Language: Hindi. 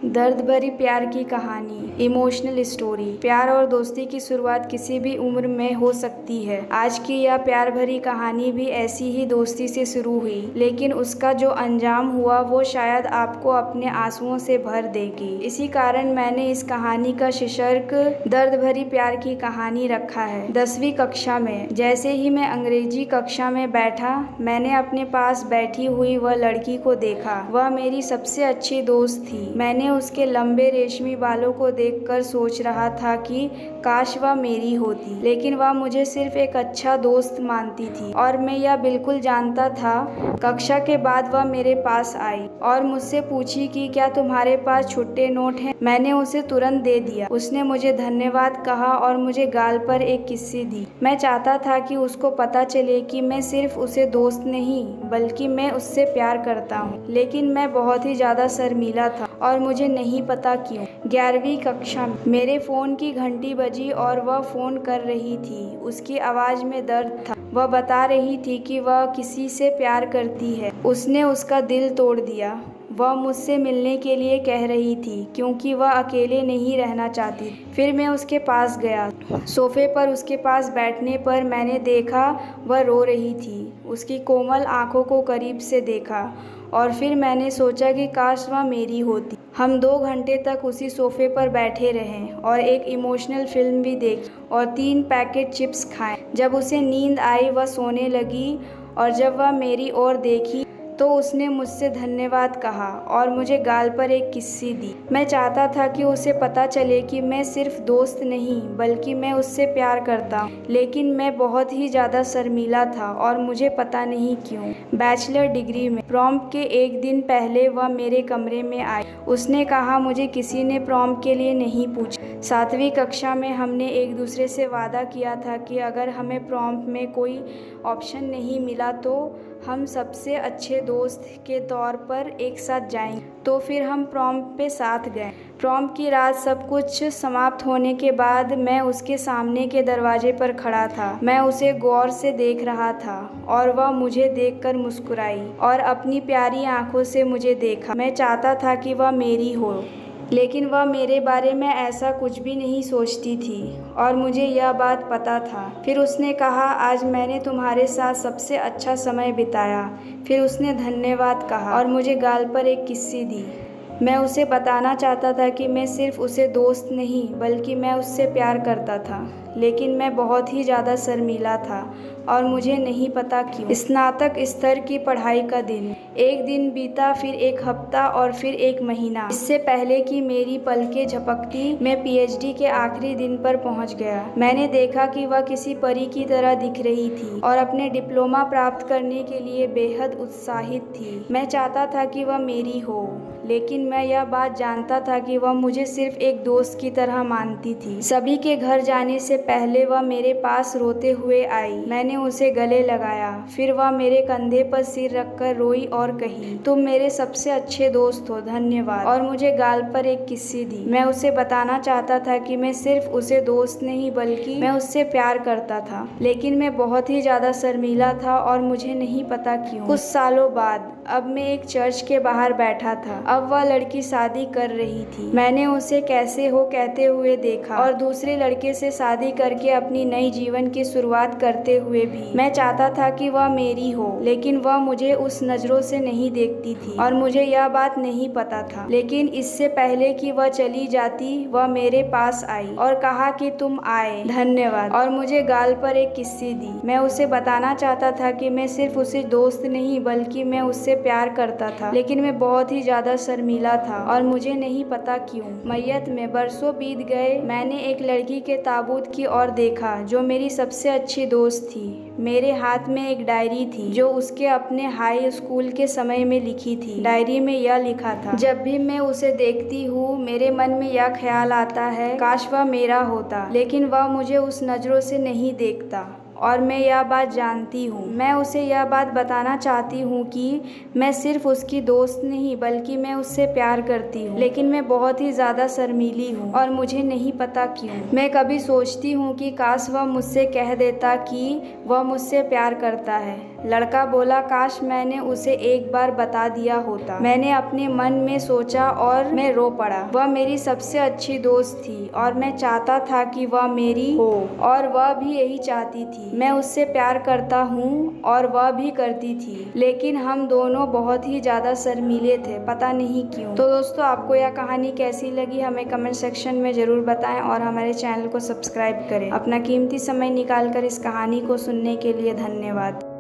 दर्द भरी प्यार की कहानी, इमोशनल स्टोरी। प्यार और दोस्ती की शुरुआत किसी भी उम्र में हो सकती है। आज की यह प्यार भरी कहानी भी ऐसी ही दोस्ती से शुरू हुई, लेकिन उसका जो अंजाम हुआ वो शायद आपको अपने आंसुओं से भर देगी। इसी कारण मैंने इस कहानी का शीर्षक दर्द भरी प्यार की कहानी रखा है। 10वीं कक्षा में जैसे ही मैं अंग्रेजी कक्षा में बैठा, मैंने अपने पास बैठी हुई वह लड़की को देखा। वह मेरी सबसे अच्छी दोस्त थी। मैंने उसके लंबे रेशमी बालों को देखकर सोच रहा था कि काश वह मेरी होती, लेकिन वह मुझे सिर्फ एक अच्छा दोस्त मानती थी और मैं यह बिल्कुल जानता था। कक्षा के बाद वह मेरे पास आई और मुझसे पूछी कि क्या तुम्हारे पास छुट्टे नोट हैं। मैंने उसे तुरंत दे दिया। उसने मुझे धन्यवाद कहा और मुझे गाल पर एक किस्सी दी। मैं चाहता था कि उसको पता चले कि मैं सिर्फ उसे दोस्त नहीं बल्कि मैं उससे प्यार करता हूँ, लेकिन मैं बहुत ही ज्यादा शर्मीला था और मुझे नहीं पता क्यों। 11वीं कक्षा में मेरे फ़ोन की घंटी बजी और वह फ़ोन कर रही थी। उसकी आवाज़ में दर्द था। वह बता रही थी कि वह किसी से प्यार करती है। उसने उसका दिल तोड़ दिया। वह मुझसे मिलने के लिए कह रही थी क्योंकि वह अकेले नहीं रहना चाहती। फिर मैं उसके पास गया। सोफे पर उसके पास बैठने पर मैंने देखा वह रो रही थी। उसकी कोमल आंखों को करीब से देखा और फिर मैंने सोचा कि काश वह मेरी होती। हम 2 घंटे तक उसी सोफे पर बैठे रहे और एक इमोशनल फिल्म भी देखी और 3 पैकेट चिप्स खाए। जब उसे नींद आई वह सोने लगी और जब वह मेरी ओर देखी तो उसने मुझसे धन्यवाद कहा और मुझे गाल पर एक किस्सी दी। मैं चाहता था कि उसे पता चले कि मैं सिर्फ दोस्त नहीं बल्कि मैं उससे प्यार करता हूँ, लेकिन मैं बहुत ही ज़्यादा शर्मीला था और मुझे पता नहीं क्यों। बैचलर डिग्री में प्रॉम के एक दिन पहले वह मेरे कमरे में आई। उसने कहा मुझे किसी ने प्रॉम के लिए नहीं पूछा। 7वीं कक्षा में हमने एक दूसरे से वादा किया था कि अगर हमें प्रॉम में कोई ऑप्शन नहीं मिला तो हम सबसे अच्छे दोस्त के तौर पर एक साथ जाएंगे। तो फिर हम प्रॉम पे साथ गए। प्रॉम की रात सब कुछ समाप्त होने के बाद मैं उसके सामने के दरवाजे पर खड़ा था। मैं उसे गौर से देख रहा था और वह मुझे देखकर मुस्कुराई और अपनी प्यारी आंखों से मुझे देखा। मैं चाहता था कि वह मेरी हो, लेकिन वह मेरे बारे में ऐसा कुछ भी नहीं सोचती थी और मुझे यह बात पता था। फिर उसने कहा आज मैंने तुम्हारे साथ सबसे अच्छा समय बिताया। फिर उसने धन्यवाद कहा और मुझे गाल पर एक किस्सी दी। मैं उसे बताना चाहता था कि मैं सिर्फ उसे दोस्त नहीं बल्कि मैं उससे प्यार करता था, लेकिन मैं बहुत ही ज़्यादा शर्मीला था और मुझे नहीं पता क्यों। स्नातक स्तर की पढ़ाई का दिन। एक दिन बीता, फिर एक हफ्ता और फिर एक महीना। इससे पहले कि मेरी पलकें झपकती मैं पीएचडी के आखिरी दिन पर पहुंच गया। मैंने देखा कि वह किसी परी की तरह दिख रही थी और अपने डिप्लोमा प्राप्त करने के लिए बेहद उत्साहित थी। मैं चाहता था कि वह मेरी हो, लेकिन मैं यह बात जानता था कि वह मुझे सिर्फ एक दोस्त की तरह मानती थी। सभी के घर जाने से पहले वह मेरे पास रोते हुए आई। मैंने उसे गले लगाया। फिर वह मेरे कंधे पर सिर रखकर रोई और कही तुम मेरे सबसे अच्छे दोस्त हो, धन्यवाद, और मुझे गाल पर एक किस्सी दी। मैं उसे बताना चाहता था कि मैं सिर्फ उसे दोस्त नहीं बल्कि मैं उससे प्यार करता था, लेकिन मैं बहुत ही ज्यादा शर्मीला था और मुझे नहीं पता क्यों। कुछ सालों बाद अब मैं एक चर्च के बाहर बैठा था। अब वह लड़की शादी कर रही थी। मैंने उसे कैसे हो कहते हुए देखा और दूसरे लड़के से शादी करके अपनी नई जीवन की शुरुआत करते हुए भी। मैं चाहता था कि वह मेरी हो, लेकिन वह मुझे उस नजरों से नहीं देखती थी और मुझे यह बात नहीं पता था। लेकिन इससे पहले कि वह चली जाती वह मेरे पास आई और कहा कि तुम आए, धन्यवाद, और मुझे गाल पर एक किस्सी दी। मैं उसे बताना चाहता था कि मैं सिर्फ उसे दोस्त नहीं बल्कि मैं उससे प्यार करता था, लेकिन मैं बहुत ही ज्यादा शर्मीला था और मुझे नहीं पता क्यों। मैयत में बरसों बीत गए। मैंने एक लड़की के ताबूत की ओर देखा जो मेरी सबसे अच्छी दोस्त थी। मेरे हाथ में एक डायरी थी जो उसके अपने हाई स्कूल के समय में लिखी थी। डायरी में यह लिखा था जब भी मैं उसे देखती हूँ मेरे मन में यह ख्याल आता है काश वह मेरा होता, लेकिन वह मुझे उस नजरों से नहीं देखता और मैं यह बात जानती हूँ। मैं उसे यह बात बताना चाहती हूँ कि मैं सिर्फ उसकी दोस्त नहीं बल्कि मैं उससे प्यार करती हूँ, लेकिन मैं बहुत ही ज़्यादा शर्मीली हूँ और मुझे नहीं पता क्यों। मैं कभी सोचती हूँ कि काश वह मुझसे कह देता कि वह मुझसे प्यार करता है। लड़का बोला, काश मैंने उसे एक बार बता दिया होता। मैंने अपने मन में सोचा और मैं रो पड़ा। वह मेरी सबसे अच्छी दोस्त थी और मैं चाहता था कि वह मेरी हो और वह भी यही चाहती थी। मैं उससे प्यार करता हूँ और वह भी करती थी, लेकिन हम दोनों बहुत ही ज़्यादा शर्मीले थे, पता नहीं क्यों। तो दोस्तों, आपको यह कहानी कैसी लगी हमें कमेंट सेक्शन में ज़रूर बताएं और हमारे चैनल को सब्सक्राइब करें। अपना कीमती समय निकाल कर इस कहानी को सुनने के लिए धन्यवाद।